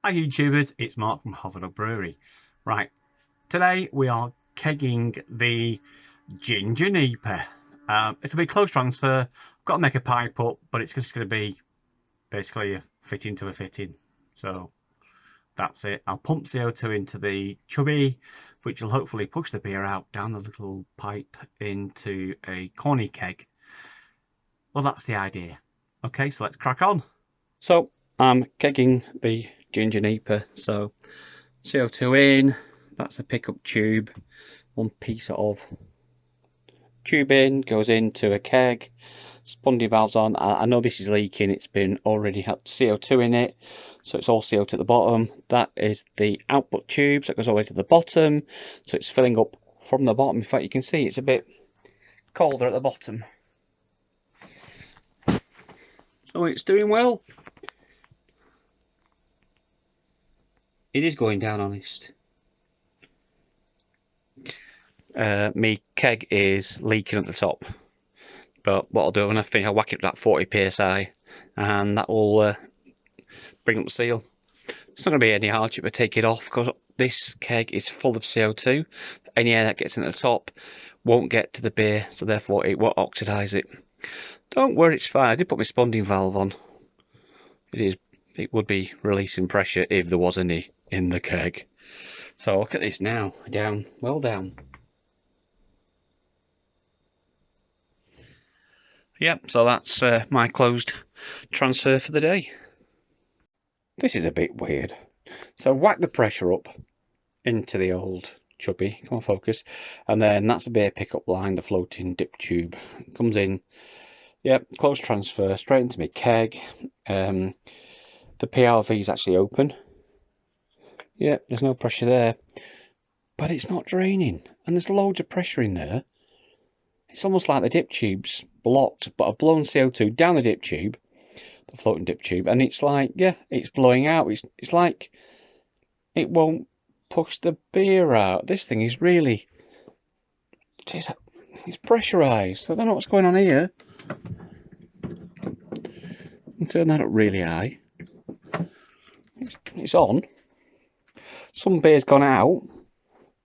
Hi YouTubers, it's Mark from Hoverdock Brewery. Right, today we are kegging the ginger NEIPA. It'll be close transfer. I've got to make a pipe up, but it's just going to be basically a fitting to a fitting. So that's it. I'll pump CO2 into the chubby, which will hopefully push the beer out down the little pipe into a corny keg. Well, that's the idea. Okay, so let's crack on. So I'm kegging the ginger NEIPA, so CO2 in, that's a pickup tube, one piece of tube in, goes into a keg, spunding valves on. I know this is leaking, it's been already had CO2 in it, so it's all CO2 at the bottom. That is the output tube, so it goes all the way to the bottom, so it's filling up from the bottom. In fact, you can see it's a bit colder at the bottom. So it's doing well. It is going down, honest. My keg is leaking at the top, but what I'll do when I finish, I'll whack it at 40 psi, and that will bring up the seal. It's not going to be any hardship to take it off because this keg is full of CO2. Any air that gets in at the top won't get to the beer, so therefore it won't oxidize it. Don't worry, it's fine. I did put my spunding valve on. It would be releasing pressure if there was any in the keg. So look at this now, down, well down. Yep, so that's my closed transfer for the day. This is a bit weird. So whack the pressure up into the old chubby, come on focus, and then that's a beer pickup line, the floating dip tube. It comes in, yep, closed transfer, straight into my keg. The PRV is actually open. Yep, there's no pressure there, but it's not draining, and there's loads of pressure in there. It's almost like the dip tube's blocked, but I've blown CO2 down the dip tube, the floating dip tube, and it's like, yeah, it's blowing out. It's like it won't push the beer out. This thing is really, it's pressurized. I don't know what's going on here. I'll turn that up really high. It's on. Some beer's gone out.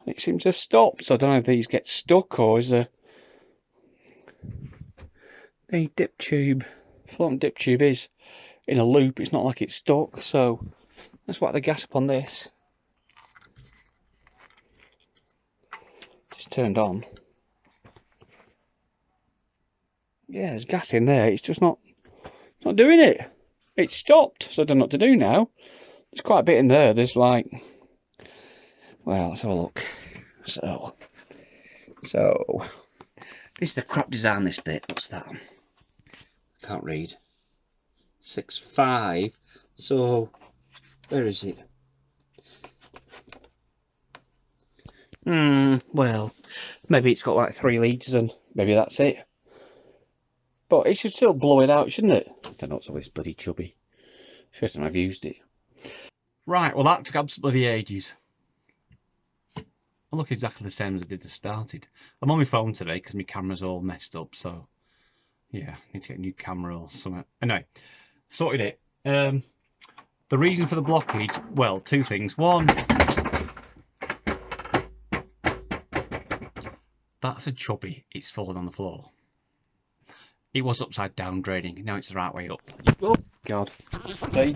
It seems to have stopped. So I don't know if these get stuck or is the dip tube, floating dip tube is in a loop. It's not like it's stuck. So let's whack the gas up on this. Just turned on. Yeah, there's gas in there. It's just not doing it. It's stopped. So I don't know what to do now. There's quite a bit in there. There's like, well, let's have a look. So this is the crap design, this bit. What's that? I can't read. 6.5. So where is it? Well, maybe it's got like 3 litres and maybe that's it. But it should still blow it out, shouldn't it? I don't know what's all this bloody chubby. First time I've used it. Right, well that took absolutely ages. I look exactly the same as I did to started. I'm on my phone today because my camera's all messed up, so yeah, I need to get a new camera or something. Anyway, sorted it. The reason for the blockage, well, 2 things. One, that's a chubby, it's fallen on the floor. It was upside down draining, now it's the right way up. Oh God, see?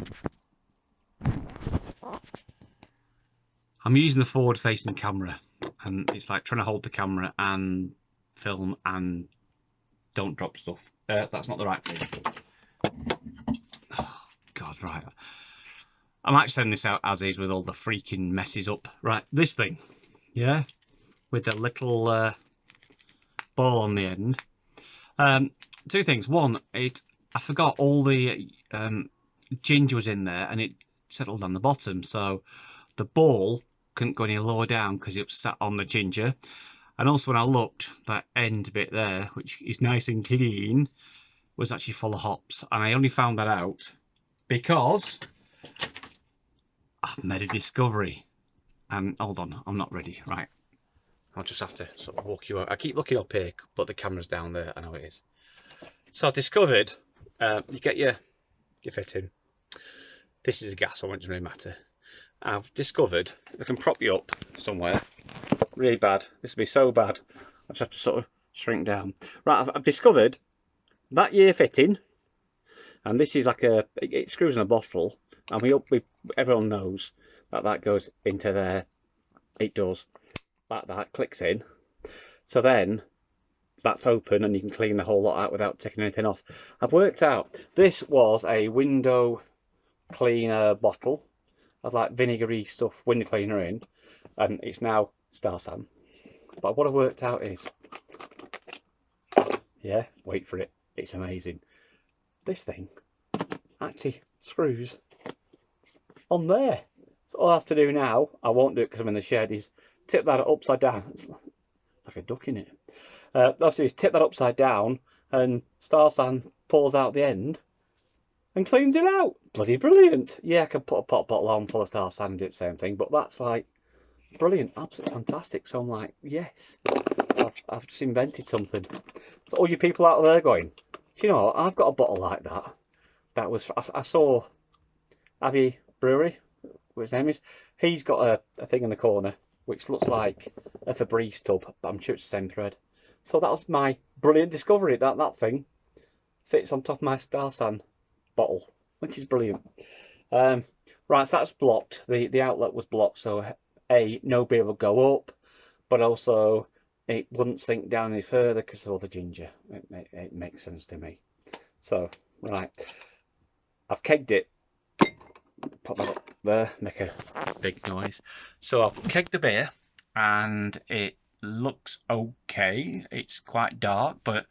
I'm using the forward facing camera and it's like trying to hold the camera and film and don't drop stuff. That's not the right thing. Oh God, right. I'm actually sending this out as is with all the freaking messes up. Right, this thing, yeah, with the little ball on the end. 2 things. One, I forgot all the ginger was in there and it settled on the bottom, so the ball couldn't go any lower down because it was sat on the ginger. And also when I looked, that end bit there, which is nice and clean, was actually full of hops. And I only found that out because I've made a discovery. And hold on, I'm not ready. Right, I'll just have to sort of walk you out. I keep looking up here, but the camera's down there. I know it is. So I discovered, you get your fitting. This is a gas one, it doesn't really matter. I've discovered, if I can prop you up somewhere, really bad, this will be so bad, I just have to sort of shrink down. Right, I've discovered that year fitting, and this is like it screws in a bottle, and everyone knows that goes into there. It does, like that, clicks in. So then that's open and you can clean the whole lot out without taking anything off. I've worked out, this was a window cleaner bottle. I've like vinegary stuff, window cleaner in, and it's now Star San. But what I've worked out is, yeah, wait for it, it's amazing. This thing actually screws on there. So all I have to do now, I won't do it because I'm in the shed, is tip that upside down. It's like a duck in it. All I have to do is tip that upside down, and Star San pulls out the end and cleans it out. Bloody brilliant. Yeah, I could put a bottle on full of Star San and do the same thing, but that's like brilliant, absolutely fantastic. So I'm like, yes, I've just invented something. So all you people out there going, do you know what? I've got a bottle like that. That was, I saw Abbey Brewery, what his name is. He's got a thing in the corner which looks like a Febreze tub, but I'm sure it's the same thread. So that was my brilliant discovery. That thing fits on top of my Star San bottle, which is brilliant. Right, so that's blocked. The outlet was blocked, so no beer would go up, but also it wouldn't sink down any further because of all the ginger. It makes sense to me. So, right, I've kegged it. Pop that up there, make a big noise. So I've kegged the beer, and it looks okay. It's quite dark, but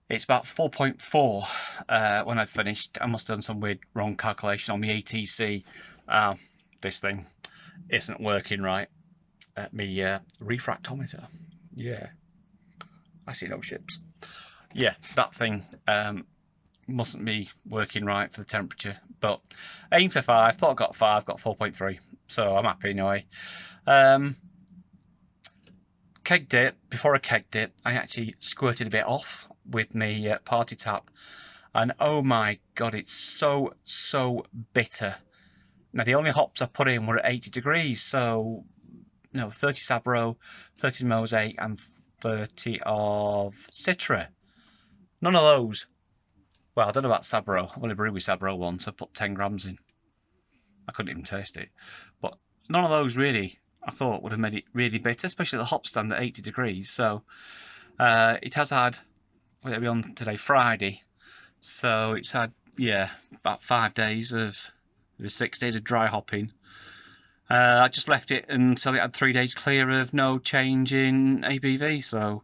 it's about 4.4 when I finished. I must have done some weird wrong calculation on the ATC. This thing isn't working right at me refractometer. Yeah, I see no ships. Yeah, that thing mustn't be working right for the temperature, but aim for 5. Thought I got 5, got 4.3, so I'm happy anyway. Kegged it. Before I kegged it, I actually squirted a bit off with my party tap, and oh my god, it's so bitter. Now the only hops I put in were at 80 degrees, so 30 Sabro, 30 Mosaic, and 30 of Citra. None of those. Well, I don't know about Sabro. I've only brewed with Sabro once. I put 10 grams in. I couldn't even taste it. But none of those really, I thought, would have made it really bitter, especially the hop stand at 80 degrees. So it has had, what are we on today? Friday. So it's had, yeah, about 5 days of, 6 days of dry hopping. I just left it until it had 3 days clear of no change in ABV. So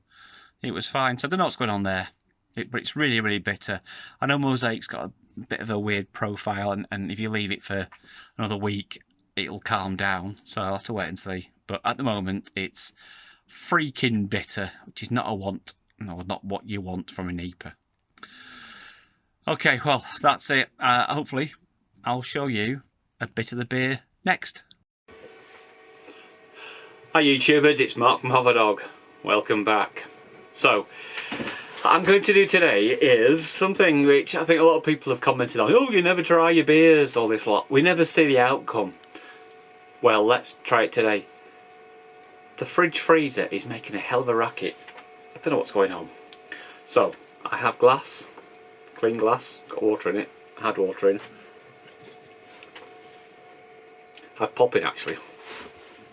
it was fine. So I don't know what's going on there. But it's really bitter. I know Mosaic's got a bit of a weird profile, and if you leave it for another week, it'll calm down. So I'll have to wait and see. But at the moment, it's freaking bitter, which is not a want. No, not what you want from a NEIPA. Okay, well, that's it. Hopefully, I'll show you a bit of the beer next. Hi YouTubers, it's Mark from Hoverdog. Welcome back. So, what I'm going to do today is something which I think a lot of people have commented on. Oh, you never try your beers, all this lot. We never see the outcome. Well, let's try it today. The fridge freezer is making a hell of a racket. I don't know what's going on. So, I have glass, clean glass, got water in it, had water in. Had pop in actually.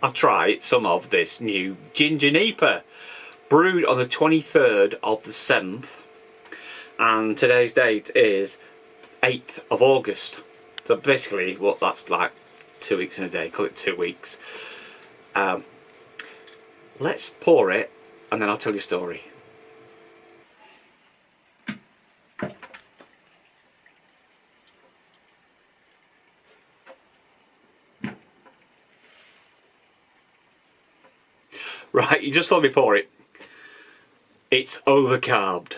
I've tried some of this new ginger NEIPA. Brewed on the 23rd of the 7th, and today's date is 8th of August. So basically, what that's like 2 weeks in a day. Call it 2 weeks. Let's pour it, and then I'll tell you a story. Right, you just saw me pour it. It's overcarbed.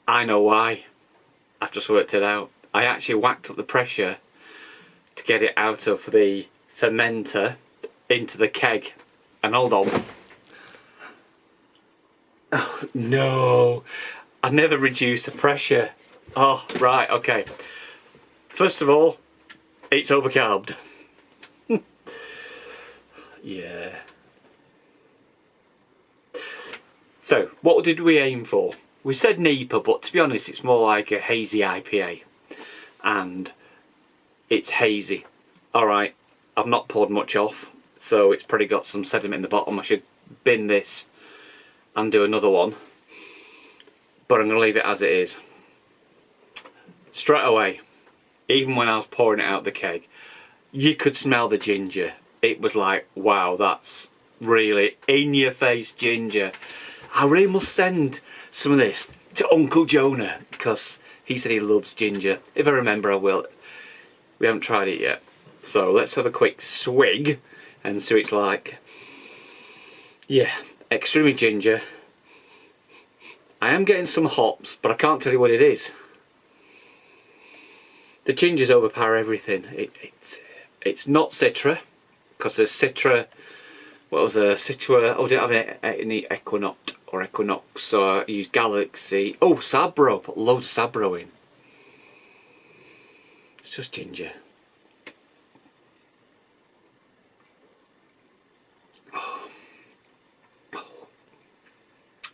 I know why. I've just worked it out. I actually whacked up the pressure to get it out of the fermenter into the keg. And hold on. Oh no, I never reduced the pressure. Oh right, okay. First of all, it's overcarbed. Yeah. So, what did we aim for? We said NEIPA, but to be honest, it's more like a hazy IPA. And it's hazy. Alright, I've not poured much off, so it's probably got some sediment in the bottom. I should bin this and do another one. But I'm going to leave it as it is. Straight away, even when I was pouring it out the keg, you could smell the ginger. It was like, wow, that's really in your face ginger. I really must send some of this to Uncle Jonah, because he said he loves ginger. If I remember, I will. We haven't tried it yet. So let's have a quick swig and see what it's like. Yeah, extremely ginger. I am getting some hops, but I can't tell you what it is. The gingers overpower everything. It's not Citra, because there's Citra. What was a Citra? Oh, I didn't have any Equinox or Equinox, so I used Galaxy. Oh, Sabro. Put loads of Sabro in. It's just ginger.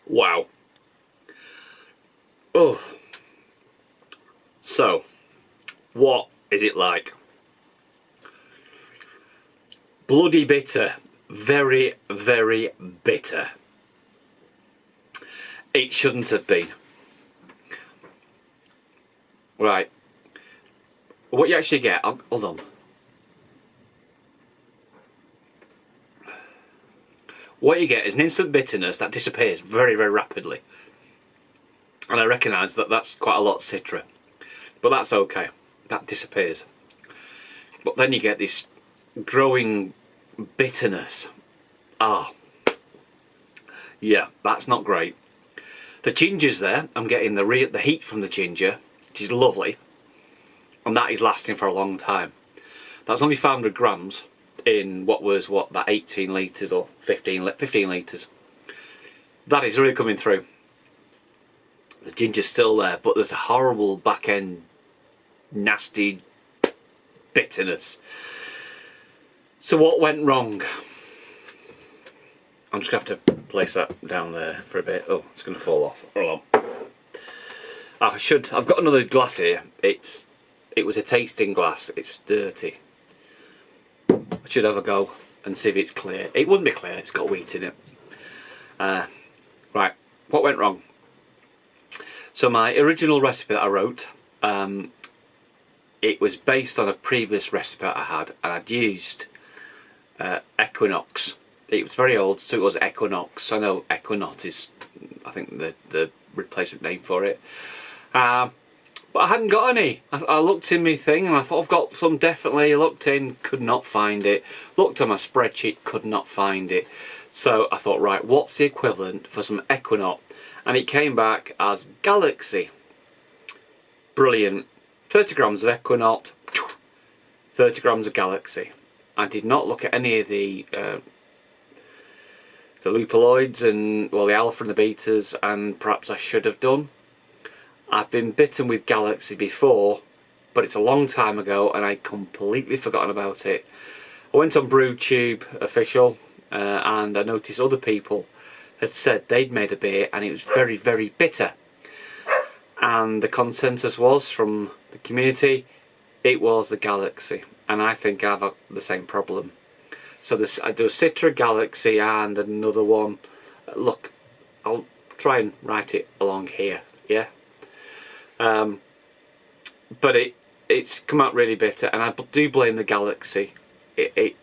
Wow. Oh. So, what is it like? Bloody bitter. Very, very bitter. It shouldn't have been. Right. What you actually get, hold on. What you get is an instant bitterness that disappears very, very rapidly. And I recognise that that's quite a lot of Citra. But that's okay. That disappears. But then you get this growing bitterness. Ah. Yeah, that's not great. The ginger's there. I'm getting the heat from the ginger, which is lovely. And that is lasting for a long time. That's only 500 grams in that 18 litres or 15 litres. That is really coming through. The ginger's still there, but there's a horrible back end nasty bitterness. So what went wrong? I'm just going to have to place that down there for a bit. Oh, it's going to fall off. Hold on. I've got another glass here. It was a tasting glass. It's dirty. I should have a go and see if it's clear. It wouldn't be clear. It's got wheat in it. Right. What went wrong? So my original recipe that I wrote, it was based on a previous recipe I had, and I'd used Equinox. It was very old, so it was Equinox. I know Equinox is, I think, the replacement name for it. But I hadn't got any. I looked in my thing and I thought I've got some definitely. Looked in, could not find it. Looked on my spreadsheet, could not find it. So I thought, right, what's the equivalent for some Equinox? And it came back as Galaxy. Brilliant. 30 grams of Equinox, 30 grams of Galaxy. I did not look at any of the lupulloids and, well, the alpha and the betas, and perhaps I should have done. I've been bitten with Galaxy before, but it's a long time ago and I'd completely forgotten about it. I went on BrewTube official and I noticed other people had said they'd made a beer and it was very, very bitter. And the consensus was from the community, it was the Galaxy. And I think I have the same problem. So there was Citra, Galaxy and another one. Look, I'll try and write it along here, yeah? But it's come out really bitter, and I do blame the Galaxy. It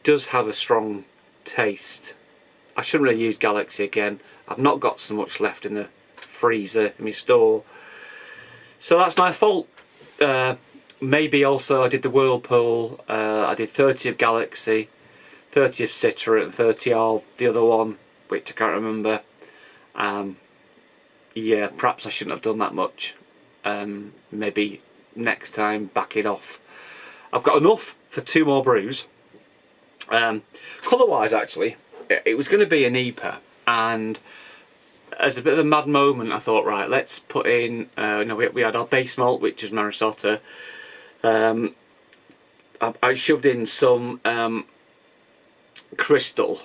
does have a strong taste. I shouldn't really use Galaxy again. I've not got so much left in the freezer in my store, so that's my fault. Maybe also I did the Whirlpool. I did 30 of Galaxy, 30 of Citra, and 30 of the other one, which I can't remember. Yeah, perhaps I shouldn't have done that much. Maybe next time back it off. I've got enough for 2 more brews. Colour wise, actually, it was going to be an NEIPA, and as a bit of a mad moment, I thought, right, let's put in, we had our base malt, which was Marisota. I shoved in some crystal.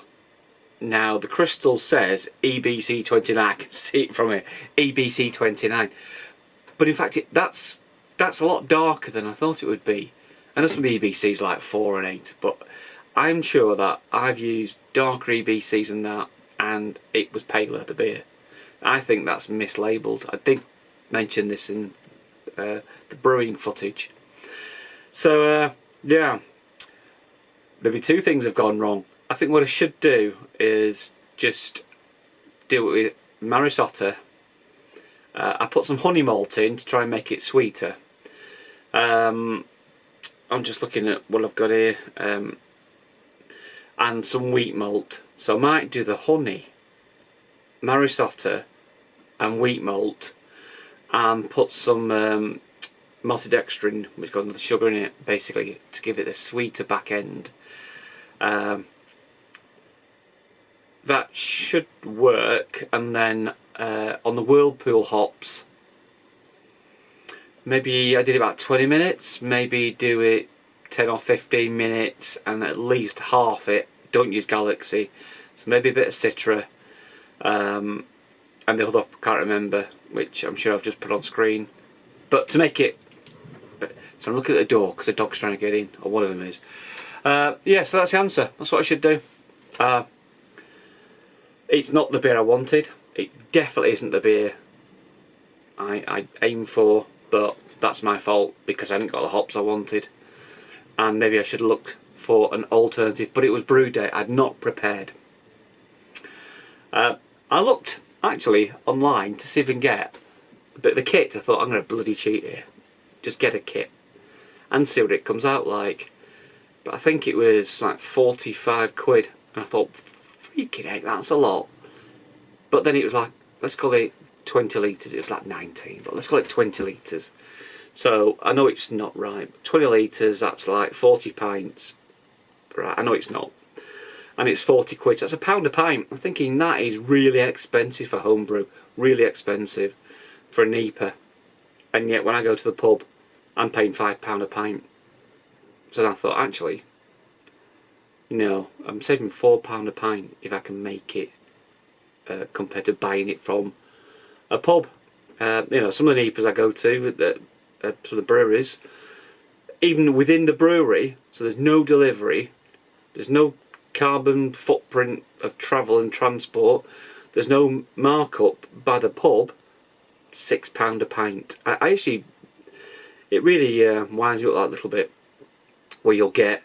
Now, the crystal says EBC29, I can see it from here, EBC29. But in fact, that's a lot darker than I thought it would be. I know some EBCs like 4 and 8, but I'm sure that I've used darker EBCs than that, and it was paler, the beer. I think that's mislabelled. I did mention this in the brewing footage. So, yeah, maybe 2 things have gone wrong. I think what I should do is just do it with Marisota. I put some honey malt in to try and make it sweeter. I'm just looking at what I've got here. And some wheat malt. So I might do the honey, Marisota and wheat malt, and put some maltodextrin, which got another sugar in it, basically to give it a sweeter back end. That should work. And then on the Whirlpool hops, maybe I did about 20 minutes, maybe do it 10 or 15 minutes and at least half it. Don't use Galaxy. So maybe a bit of Citra, and the other I can't remember, which I'm sure I've just put on screen. But to make it, so I'm looking at the door because the dog's trying to get in, or one of them is. Yeah, so that's the answer. That's what I should do. It's not the beer I wanted. It definitely isn't the beer I aimed for, but that's my fault because I hadn't got the hops I wanted. And maybe I should have looked for an alternative, but it was brew day. I'd not prepared. I looked actually online to see if I can get a bit of the kit. I thought, I'm going to bloody cheat here. Just get a kit and see what it comes out like. But I think it was like 45 quid. And I thought, freaking heck, that's a lot. But then it was like, let's call it 20 litres. It was like 19, but let's call it 20 litres. So I know it's not right. 20 litres, that's like 40 pints. Right, I know it's not. And it's 40 quid, so that's £1 a pint. I'm thinking that is really expensive for homebrew. Really expensive for a NEIPA. And yet when I go to the pub, I'm paying £5 a pint. So then I thought, actually, no, I'm saving £4 a pint if I can make it compared to buying it from a pub. You know, some of the NEIPAs I go to, some of the breweries, even within the brewery, so there's no delivery, there's no carbon footprint of travel and transport, there's no markup by the pub, £6 a pint. I actually, it really winds me up that little bit, where you'll get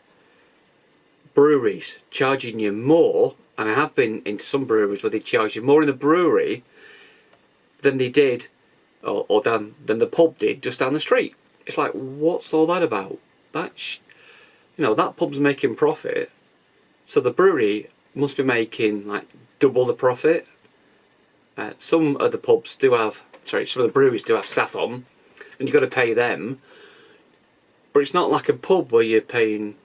breweries charging you more, and I have been into some breweries where they charge you more in the brewery than they did, or than the pub did just down the street. It's like, what's all that about? That pub's making profit, so the brewery must be making like double the profit. Some of the pubs do have, some of the breweries do have staff on, and you've got to pay them. But it's not like a pub where you're paying,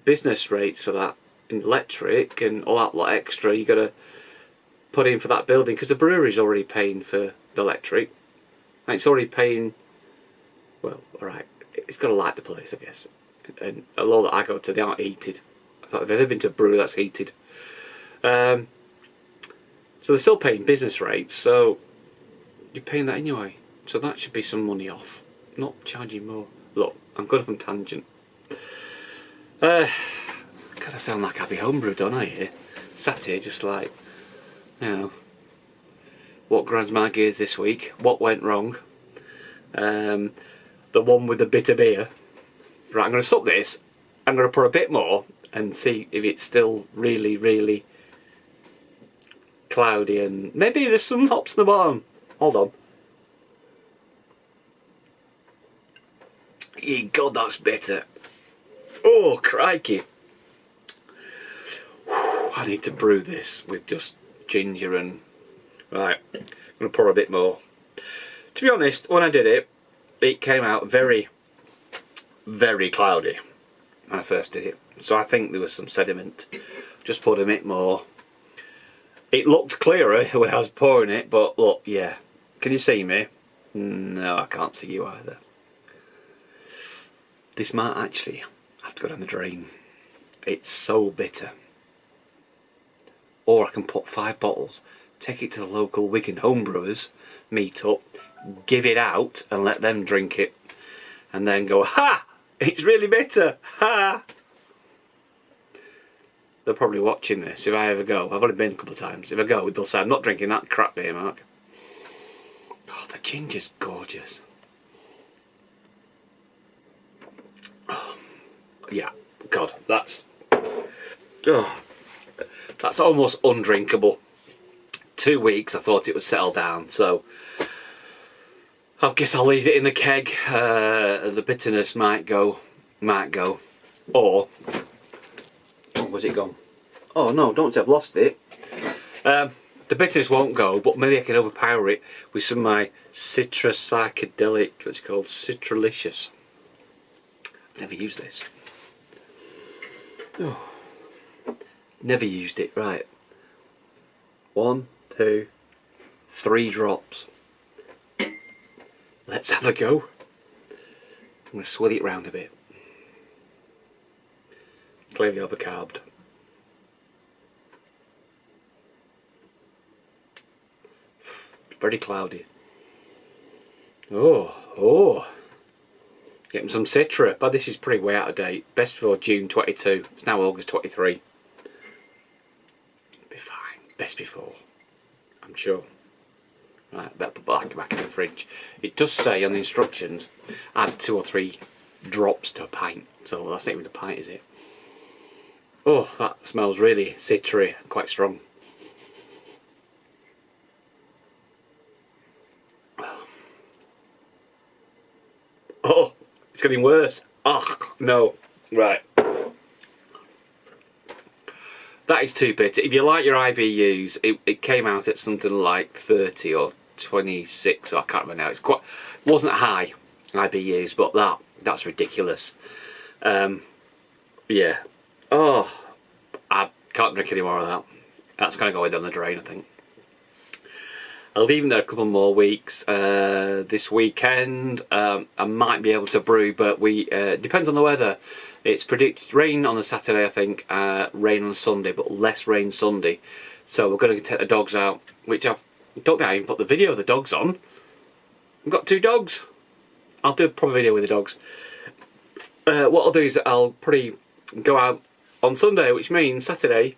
business rates for that, and electric and all that lot extra you got to put in for that building, because the brewery's already paying for the electric, and it's already paying. Well, alright, it's got to light the place, I guess. And a lot that I go to, they aren't heated. I thought, I've ever been to a brewery that's heated. So they're still paying business rates, so you're paying that anyway. So that should be some money off, not charging more. Look, I'm going off on tangent. God, I sound like Abbey Homebrew, don't I, here? Sat here just like, what grinds my gears this week? What went wrong? The one with the bitter beer. Right, I'm going to stop this. I'm going to pour a bit more and see if it's still really, really cloudy, and maybe there's some hops in the bottom. Hold on. Ye God, that's bitter. Oh, crikey. Whew, I need to brew this with just ginger and... Right, I'm going to pour a bit more. To be honest, when I did it, it came out very, very cloudy when I first did it. So I think there was some sediment. Just poured a bit more. It looked clearer when I was pouring it, but look, yeah. Can you see me? No, I can't see you either. This might actually have to go down the drain. It's so bitter. Or I can put 5 bottles, take it to the local Wigan homebrewers, meet up, give it out and let them drink it. And then go, ha! It's really bitter! Ha! They're probably watching this if I ever go. I've only been a couple of times. If I go, they'll say, I'm not drinking that crap beer, Mark. Oh, the ginger's gorgeous. Oh, yeah, God, that's almost undrinkable. 2 weeks I thought it would settle down, so I guess I'll leave it in the keg. The bitterness might go. Or, oh, was it gone? Oh no, don't say I've lost it. The bitterness won't go, but maybe I can overpower it with some of my citrus psychedelic, what's it called? Citralicious. I've never used this. Oh. Never used it, right. 1, 2, 3 drops. Let's have a go. I'm going to swill it round a bit. Clearly overcarbed. It's very cloudy. Oh. Getting some Citra, but this is pretty way out of date. Best before June 22. It's now August 23. Be fine. Best before. I'm sure. Right, better put back in the fridge. It does say on the instructions, add 2 or 3 drops to a pint. So that's not even a pint, is it? Oh, that smells really citry, quite strong. Oh, it's getting worse. Oh, no. Right. That is too bitter. If you like your IBUs, it came out at something like 30 or 26. I can't remember now. It wasn't high IBUs, but that's ridiculous. Yeah. Oh, I can't drink any more of that. That's going to go down the drain, I think. I'll leave it there a couple more weeks. This weekend I might be able to brew, but depends on the weather. It's predicted rain on the Saturday, I think, rain on Sunday, but less rain Sunday. So we're going to take the dogs out, which I don't think I even put the video of the dogs on. I've got 2 dogs. I'll do a proper video with the dogs. What I'll do is I'll probably go out on Sunday, which means Saturday,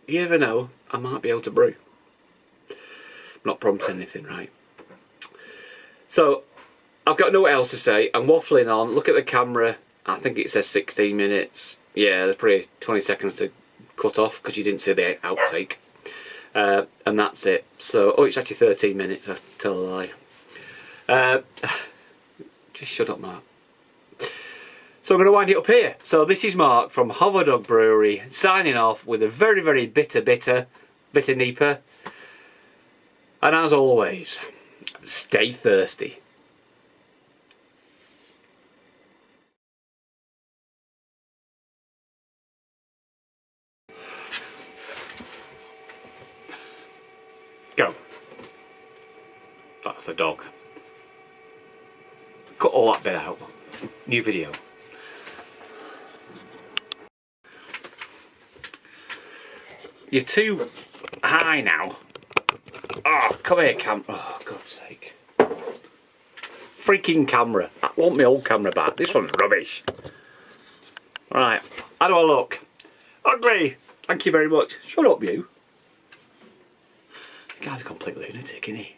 you never know, I might be able to brew. Not promising anything, right? So I've got no else to say. I'm waffling on. Look at the camera. I think it says 16 minutes. Yeah, there's probably 20 seconds to cut off because you didn't see the outtake. And that's it. So, oh, it's actually 13 minutes. I tell a lie. Just shut up, Mark. So I'm going to wind it up here. So this is Mark from Hoverdog Brewery signing off with a very, very bitter NEIPA. And as always, stay thirsty. Go. That's the dog. Cut all that bit out. New video. You're too high now. Oh, come here, camera. Oh, God's sake. Freaking camera. I want my old camera back. This one's rubbish. Right. How do I look? Ugly. Thank you very much. Shut up, you. The guy's a complete lunatic, isn't he?